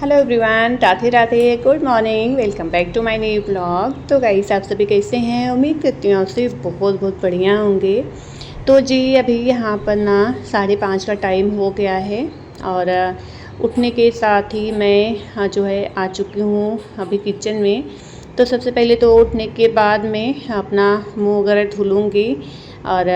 Hello everyone, Radhe Radhe, good morning, welcome back to my new blog. तो guys, आप सभी कैसे हैं? उम्मीद करती हूँ आपसे बहुत बहुत बढ़िया होंगे। तो जी अभी यहाँ पर ना 5:30 का टाइम हो गया है और उठने के साथ ही मैं जो है आ चुकी हूँ अभी किचन में। तो सबसे पहले तो उठने के बाद मैं अपना मुँह वगैरह धुलूँगी और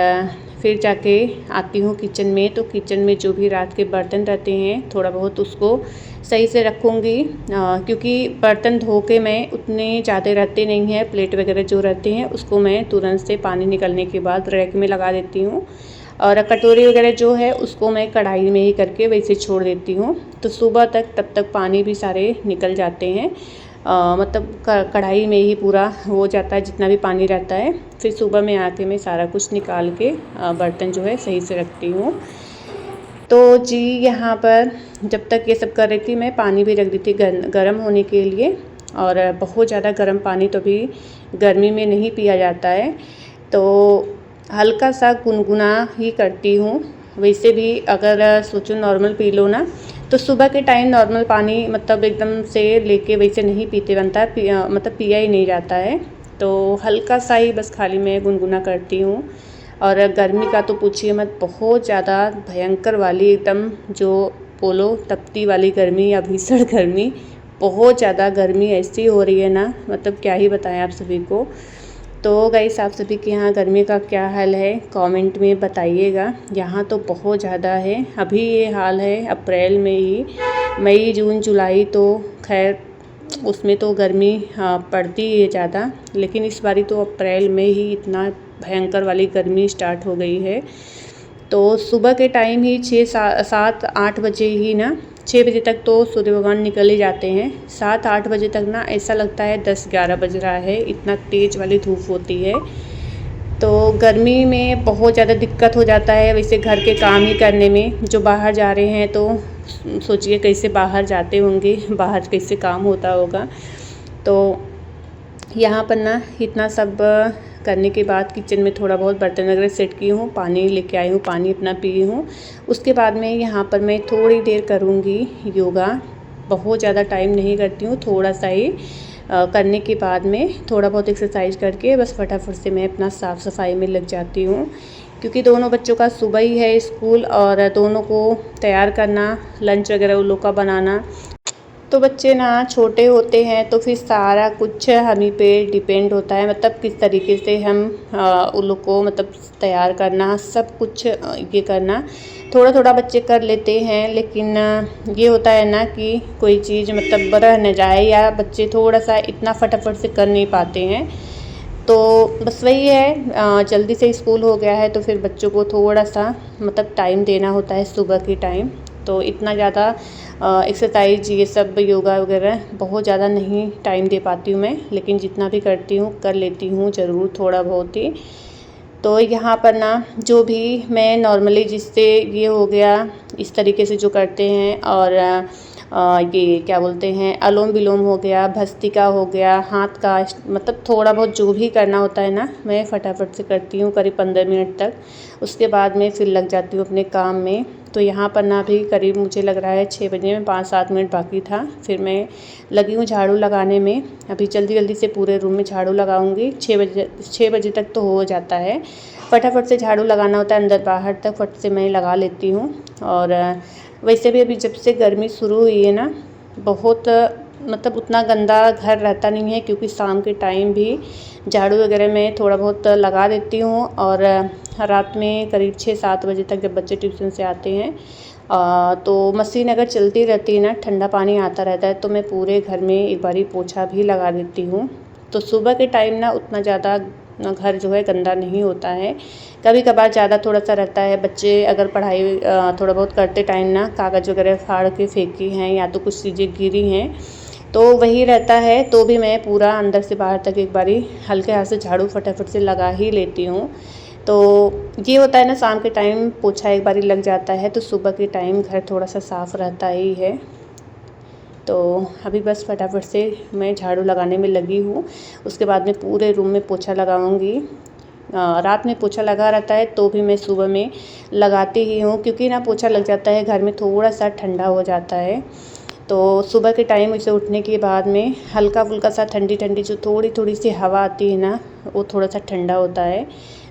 फिर जाके आती हूँ किचन में। तो किचन में जो भी रात के बर्तन रहते हैं थोड़ा बहुत उसको सही से रखूँगी, क्योंकि बर्तन धो के मैं उतने ज़्यादा रहते नहीं हैं। प्लेट वगैरह जो रहते हैं उसको मैं तुरंत से पानी निकलने के बाद रैक में लगा देती हूँ और कटोरी वगैरह जो है उसको मैं कढ़ाई में ही करके वैसे छोड़ देती हूँ। तो सुबह तक तब तक पानी भी सारे निकल जाते हैं, मतलब कढ़ाई में ही पूरा हो जाता है जितना भी पानी रहता है। फिर सुबह में आके मैं सारा कुछ निकाल के बर्तन जो है सही से रखती हूँ। तो जी यहाँ पर जब तक ये सब कर रही थी मैं पानी भी रख दी थी गर्म होने के लिए। और बहुत ज़्यादा गर्म पानी तो भी गर्मी में नहीं पिया जाता है, तो हल्का सा गुनगुना ही करती हूँ। वैसे भी अगर सोचो नॉर्मल पी लो ना, तो सुबह के टाइम नॉर्मल पानी मतलब एकदम से लेके वैसे नहीं पीते बनता है, मतलब पिया ही नहीं जाता है। तो हल्का सा ही बस खाली मैं गुनगुना करती हूँ। और गर्मी का तो पूछिए मत, बहुत ज़्यादा भयंकर वाली एकदम जो बोलो तपती वाली गर्मी या भीषण गर्मी, बहुत ज़्यादा गर्मी ऐसी हो रही है ना, मतलब क्या ही बताएं आप सभी को। तो गाइस, आप सभी के यहाँ गर्मी का क्या हाल है कमेंट में बताइएगा। यहाँ तो बहुत ज़्यादा है। अभी ये हाल है अप्रैल में ही, मई जून जुलाई तो खैर उसमें तो गर्मी पड़ती ही है ज़्यादा, लेकिन इस बारी तो अप्रैल में ही इतना भयंकर वाली गर्मी स्टार्ट हो गई है। तो सुबह के टाइम ही 6-7-8 बजे ही ना, 6 बजे तक तो सूर्य भगवान निकल ही जाते हैं। 7-8 बजे तक ना ऐसा लगता है 10-11 बज रहा है, इतना तेज़ वाली धूप होती है। तो गर्मी में बहुत ज़्यादा दिक्कत हो जाता है वैसे घर के काम ही करने में। जो बाहर जा रहे हैं तो सोचिए कैसे बाहर जाते होंगे, बाहर कैसे काम होता होगा। तो यहाँ पर ना इतना सब करने के बाद किचन में थोड़ा बहुत बर्तन वगैरह सेट की हूँ, पानी लेके आई हूँ, पानी अपना पी हूँ। उसके बाद में यहाँ पर मैं थोड़ी देर करूँगी योगा। बहुत ज़्यादा टाइम नहीं करती हूँ, थोड़ा सा ही करने के बाद में थोड़ा बहुत एक्सरसाइज करके बस फटाफट से मैं अपना साफ़ सफाई में लग जाती हूँ। क्योंकि दोनों बच्चों का सुबह ही है स्कूल और दोनों को तैयार करना, लंच वगैरह उन लोग का बनाना। तो बच्चे ना छोटे होते हैं तो फिर सारा कुछ हम ही पे डिपेंड होता है, मतलब किस तरीके से हम उन लोग को मतलब तैयार करना, सब कुछ ये करना। थोड़ा थोड़ा बच्चे कर लेते हैं, लेकिन ये होता है ना कि कोई चीज़ मतलब रह न जाए या बच्चे थोड़ा सा इतना फटाफट से कर नहीं पाते हैं। तो बस वही है, जल्दी से स्कूल हो गया है तो फिर बच्चों को थोड़ा सा मतलब टाइम देना होता है सुबह के टाइम। तो इतना ज़्यादा एक्सरसाइज ये सब योगा वगैरह बहुत ज़्यादा नहीं टाइम दे पाती हूँ मैं, लेकिन जितना भी करती हूँ कर लेती हूँ ज़रूर थोड़ा बहुत ही। तो यहाँ पर ना जो भी मैं नॉर्मली जिससे ये हो गया इस तरीके से जो करते हैं, और ये क्या बोलते हैं अनुलोम विलोम हो गया, भस्त्रिका हो गया, हाथ का मतलब थोड़ा बहुत जो भी करना होता है ना मैं फटाफट से करती हूँ करीब 15 मिनट तक। उसके बाद में फिर लग जाती हूँ अपने काम में। तो यहाँ पर ना भी करीब मुझे लग रहा है 6 बजे में 5-7 मिनट बाकी था, फिर मैं लगी हूँ झाड़ू लगाने में। अभी जल्दी जल्दी से पूरे रूम में झाड़ू लगाऊंगी। 6 बजे तक तो हो जाता है, फटाफट से झाड़ू लगाना होता है अंदर बाहर तक, फट से मैं लगा लेती हूँ। और वैसे भी अभी जब से गर्मी शुरू हुई है ना, बहुत मतलब उतना गंदा घर रहता नहीं है, क्योंकि शाम के टाइम भी झाड़ू वगैरह में थोड़ा बहुत लगा देती हूँ। और रात में करीब 6-7 बजे तक जब बच्चे ट्यूशन से आते हैं तो मशीन अगर चलती रहती है ना, ठंडा पानी आता रहता है, तो मैं पूरे घर में एक बारी पोछा भी लगा देती हूँ। तो सुबह के टाइम ना उतना ज़्यादा घर जो है गंदा नहीं होता है। कभी कभार ज़्यादा थोड़ा सा रहता है, बच्चे अगर पढ़ाई थोड़ा बहुत करते टाइम ना कागज़ वगैरह फाड़ के फेंकी हैं या तो कुछ चीज़ें गिरी हैं तो वही रहता है, तो भी मैं पूरा अंदर से बाहर तक एक बारी हल्के हाथ से झाड़ू फटाफट से लगा ही लेती हूँ। तो ये होता है ना, शाम के टाइम पोछा एक बारी लग जाता है तो सुबह के टाइम घर थोड़ा सा साफ़ रहता ही है। तो अभी बस फटाफट से मैं झाड़ू लगाने में लगी हूँ। उसके बाद में पूरे रूम में पोछा लगाऊंगी। रात में पोछा लगा रहता है तो भी मैं सुबह में लगाती ही हूँ, क्योंकि ना पोछा लग जाता है घर में थोड़ा सा ठंडा हो जाता है। तो सुबह के टाइम इसे उठने के बाद में हल्का फुल्का सा ठंडी ठंडी जो थोड़ी थोड़ी सी हवा आती है ना, वो थोड़ा सा ठंडा होता है।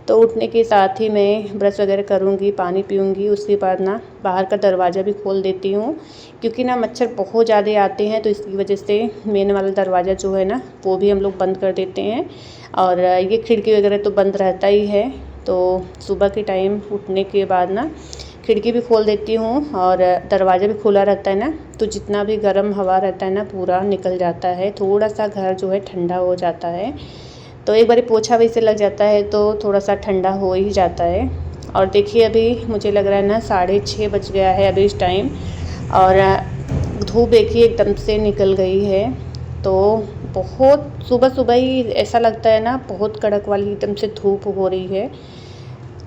तो उठने के साथ ही मैं ब्रश वगैरह करूँगी, पानी पीऊँगी, उसके बाद ना बाहर का दरवाज़ा भी खोल देती हूँ, क्योंकि ना मच्छर बहुत ज़्यादा आते हैं। तो इसकी वजह से मेन वाला दरवाज़ा जो है ना वो भी हम लोग बंद कर देते हैं, और ये खिड़की वगैरह तो बंद रहता ही है। तो सुबह के टाइम उठने के बाद ना खिड़की भी खोल देती हूँ और दरवाज़ा भी खुला रहता है ना, तो जितना भी गर्म हवा रहता है ना पूरा निकल जाता है, थोड़ा सा घर जो है ठंडा हो जाता है। तो एक बार पोछा भी से लग जाता है तो थोड़ा सा ठंडा हो ही जाता है। और देखिए अभी मुझे लग रहा है ना 6:30 बज गया है अभी इस टाइम, और धूप देखिए एकदम से निकल गई है। तो बहुत सुबह सुबह ही ऐसा लगता है ना बहुत कड़क वाली एकदम से धूप हो रही है।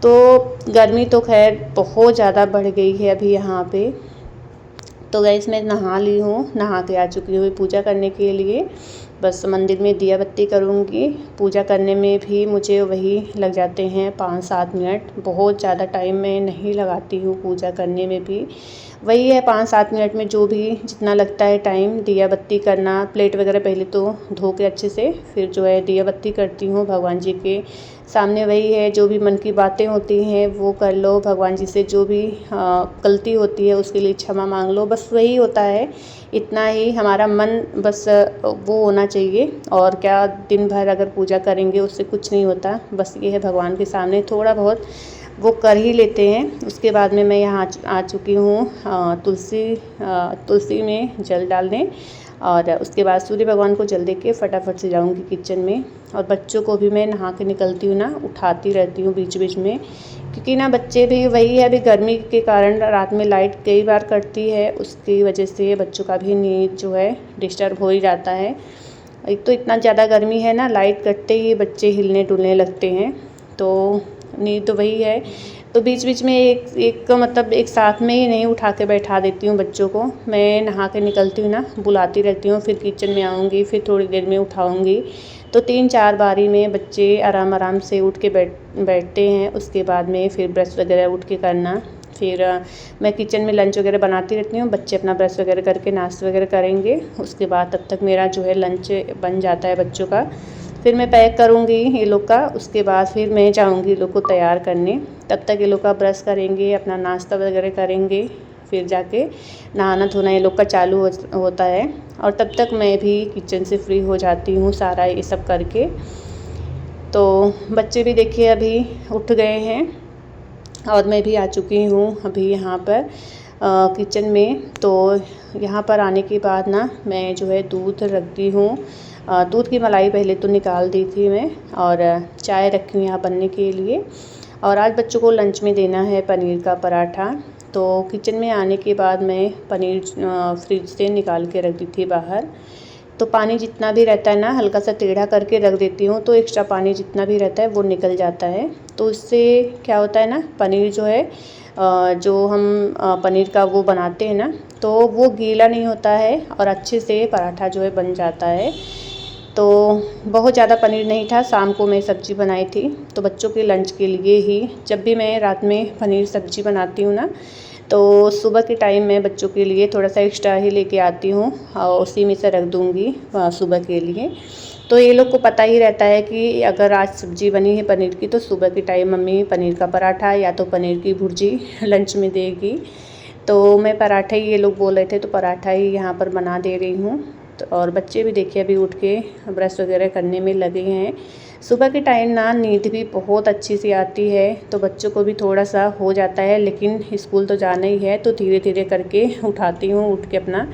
तो गर्मी तो खैर बहुत ज़्यादा बढ़ गई है अभी यहाँ पे। तो गाइस मैं नहा ली हूँ, नहा के आ चुकी हूँ पूजा करने के लिए। बस मंदिर में दिया बत्ती करूँगी। पूजा करने में भी मुझे वही लग जाते हैं 5-7 मिनट, बहुत ज़्यादा टाइम मैं नहीं लगाती हूँ पूजा करने में भी। वही है 5-7 मिनट में जो भी जितना लगता है टाइम, दिया बत्ती करना, प्लेट वगैरह पहले तो धो के अच्छे से फिर जो है दिया बत्ती करती हूँ भगवान जी के सामने। वही है जो भी मन की बातें होती हैं वो कर लो, भगवान जी से जो भी गलती होती है उसके लिए क्षमा मांग लो, बस वही होता है। इतना ही हमारा मन बस वो होना चाहिए, और क्या दिन भर अगर पूजा करेंगे उससे कुछ नहीं होता। बस ये है भगवान के सामने थोड़ा बहुत वो कर ही लेते हैं। उसके बाद में मैं यहाँ आ चुकी हूँ तुलसी में जल डालने, और उसके बाद सूर्य भगवान को जल दे के फटाफट से जाऊँगी किचन में। और बच्चों को भी मैं नहा के निकलती हूँ ना, उठाती रहती हूँ बीच बीच में, क्योंकि ना बच्चे भी वही है, अभी गर्मी के कारण रात में लाइट कई बार कटती है, उसकी वजह से बच्चों का भी नींद जो है डिस्टर्ब हो ही जाता है। एक तो इतना ज़्यादा गर्मी है ना, लाइट कटते ही बच्चे हिलने डुलने लगते हैं, तो नींद तो वही है। तो बीच बीच में एक मतलब एक साथ में ही नहीं उठा के बैठा देती हूँ बच्चों को। मैं नहा के निकलती हूँ ना, बुलाती रहती हूँ, फिर किचन में आऊँगी, फिर थोड़ी देर में उठाऊँगी। तो 3-4 बारी में बच्चे आराम आराम से उठ के बैठते हैं। उसके बाद में फिर ब्रश वगैरह उठ के करना, फिर मैं किचन में लंच वगैरह बनाती रहती हूँ। बच्चे अपना ब्रश वगैरह करके नाश्ता वगैरह करेंगे, उसके बाद तब तक मेरा जो है लंच बन जाता है बच्चों का। फिर मैं पैक करूँगी ये लोग का, उसके बाद फिर मैं जाऊँगी लोग को तैयार करने। तब तक ये लोग का ब्रश करेंगे, अपना नाश्ता वगैरह करेंगे, फिर जाके नहाना धोना ये लोग का चालू होता है। और तब तक मैं भी किचन से फ्री हो जाती हूँ सारा ये सब करके। तो बच्चे भी देखिए अभी उठ गए हैं, और मैं भी आ चुकी हूँ अभी यहाँ पर किचन में। तो यहाँ पर आने के बाद ना मैं जो है दूध रख दी हूँ, दूध की मलाई पहले तो निकाल दी थी मैं, और चाय रखी हूँ यहाँ बनने के लिए। और आज बच्चों को लंच में देना है पनीर का पराठा। तो किचन में आने के बाद मैं पनीर फ्रिज से निकाल के रख दी थी बाहर। तो पानी जितना भी रहता है ना हल्का सा टेढ़ा करके रख देती हूँ, तो एक्स्ट्रा पानी जितना भी रहता है वो निकल जाता है। तो उससे क्या होता है ना, पनीर जो है जो हम पनीर का वो बनाते हैं ना, तो वो गीला नहीं होता है और अच्छे से पराठा जो है बन जाता है। तो बहुत ज़्यादा पनीर नहीं था, शाम को मैं सब्ज़ी बनाई थी तो बच्चों के लंच के लिए ही। जब भी मैं रात में पनीर सब्ज़ी बनाती हूँ ना, तो सुबह के टाइम मैं बच्चों के लिए थोड़ा सा एक्स्ट्रा ही लेके आती हूँ और उसी में से रख दूँगी सुबह के लिए। तो ये लोग को पता ही रहता है कि अगर आज सब्ज़ी बनी है पनीर की, तो सुबह के टाइम मम्मी पनीर का पराठा या तो पनीर की भुर्जी लंच में देगी। तो मैं पराठा ही, ये लोग बोल रहे थे तो पराठा ही यहाँ पर बना दे रही हूँ। तो और बच्चे भी देखिए अभी उठ के ब्रश वगैरह करने में लगे हैं। सुबह के टाइम ना नींद भी बहुत अच्छी सी आती है, तो बच्चों को भी थोड़ा सा हो जाता है, लेकिन स्कूल तो जाना ही है तो धीरे धीरे करके उठाती हूँ। उठ के अपना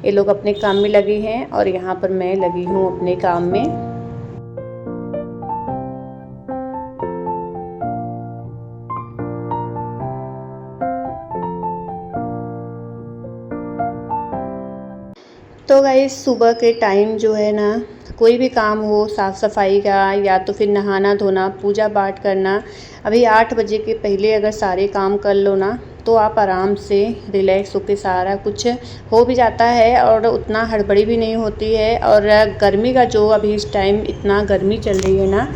ये लोग अपने काम में लगे हैं और यहाँ पर मैं लगी हूँ अपने काम में। तो गाइस सुबह के टाइम जो है ना, कोई भी काम हो, साफ़ सफाई का या तो फिर नहाना धोना, पूजा पाठ करना, अभी 8 बजे के पहले अगर सारे काम कर लो ना, तो आप आराम से रिलैक्स होकर सारा कुछ हो भी जाता है और उतना हड़बड़ी भी नहीं होती है। और गर्मी का जो अभी इस टाइम इतना गर्मी चल रही है ना,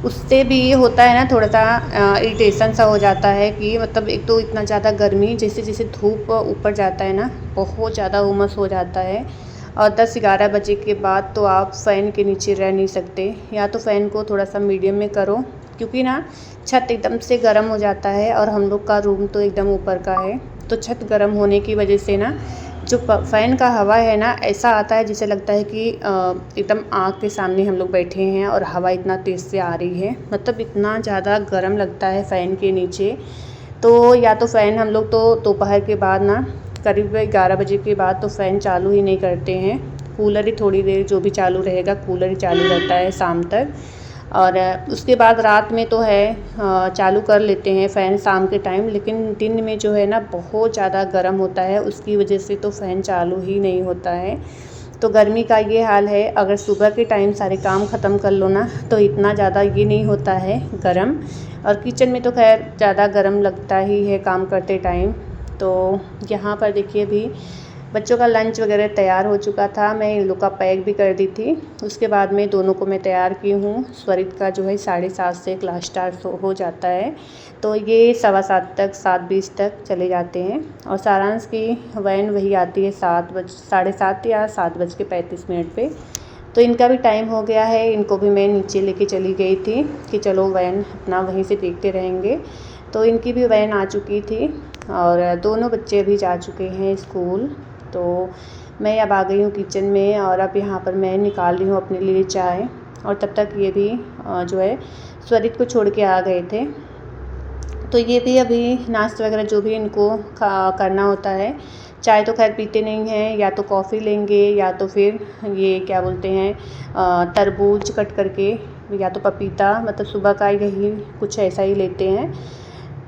उससे भी ये होता है ना थोड़ा सा इरिटेशन सा हो जाता है कि मतलब एक तो इतना ज़्यादा गर्मी, जैसे जैसे धूप ऊपर जाता है ना बहुत ज़्यादा उमस हो जाता है। और 10-11 बजे के बाद तो आप फ़ैन के नीचे रह नहीं सकते, या तो फ़ैन को थोड़ा सा मीडियम में करो, क्योंकि ना छत एकदम से गर्म हो जाता है और हम लोग का रूम तो एकदम ऊपर का है, तो छत गर्म होने की वजह से ना जो फ़ैन का हवा है ना ऐसा आता है जैसे लगता है कि एकदम आग के सामने हम लोग बैठे हैं और हवा इतना तेज़ से आ रही है, मतलब इतना ज़्यादा गर्म लगता है फ़ैन के नीचे। तो या तो फ़ैन हम लोग तो दोपहर के बाद ना करीब 11 बजे के बाद तो फ़ैन चालू ही नहीं करते हैं, कूलर ही थोड़ी देर जो भी चालू रहेगा कूलर ही चालू रहता है शाम तक। और उसके बाद रात में तो है चालू कर लेते हैं फ़ैन शाम के टाइम, लेकिन दिन में जो है ना बहुत ज़्यादा गर्म होता है, उसकी वजह से तो फ़ैन चालू ही नहीं होता है। तो गर्मी का ये हाल है, अगर सुबह के टाइम सारे काम ख़त्म कर लो ना तो इतना ज़्यादा ये नहीं होता है गरम। और किचन में तो खैर ज़्यादा गरम लगता ही है काम करते टाइम। तो यहाँ पर देखिए अभी बच्चों का लंच वगैरह तैयार हो चुका था, मैं इन लोग का पैक भी कर दी थी। उसके बाद में दोनों को मैं तैयार की हूँ। स्वरित का जो है 7:30 से क्लास स्टार्ट हो जाता है, तो ये 7:15 तक 7:20 तक चले जाते हैं। और सारांश की वैन वही आती है 7:30 या 7:35 पे। तो इनका भी टाइम हो गया है, इनको भी मैं नीचे लेके चली गई थी कि चलो वैन अपना वहीं से देखते रहेंगे। तो इनकी भी वैन आ चुकी थी और दोनों बच्चे अभी जा चुके हैं स्कूल। तो मैं अब आ गई हूँ किचन में और अब यहाँ पर मैं निकाल रही हूँ अपने लिए चाय। और तब तक ये भी जो है स्वरित को छोड़ के आ गए थे, तो ये भी अभी नाश्ता वगैरह जो भी इनको करना होता है। चाय तो खैर पीते नहीं हैं, या तो कॉफ़ी लेंगे या तो फिर ये क्या बोलते हैं तरबूज कट करके, या तो पपीता, मतलब सुबह का यही कुछ ऐसा ही लेते हैं।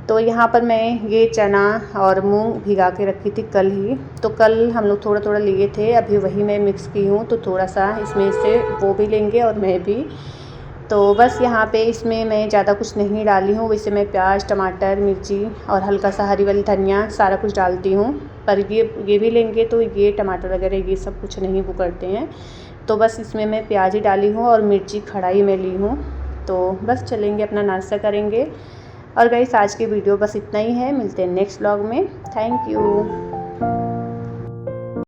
तो यहाँ पर मैं ये चना और मूंग भिगा के रखी थी कल ही, तो कल हम लोग थोड़ा थोड़ा लिए थे, अभी वही मैं मिक्स की हूँ, तो थोड़ा सा इसमें से वो भी लेंगे और मैं भी। तो बस यहाँ पे इसमें मैं ज़्यादा कुछ नहीं डाली हूँ, वैसे मैं प्याज, टमाटर, मिर्ची और हल्का सा हरी वाली धनिया सारा कुछ डालती हूँ। पर ये भी लेंगे तो ये टमाटर वगैरह ये सब कुछ नहीं वो करते हैं, तो बस इसमें मैं प्याज ही डाली हूँ और मिर्ची खड़ाई में ली हूँ। तो बस चलेंगे अपना नाश्ता करेंगे। और गाइस आज की वीडियो बस इतना ही है, मिलते हैं नेक्स्ट व्लॉग में। Thank you.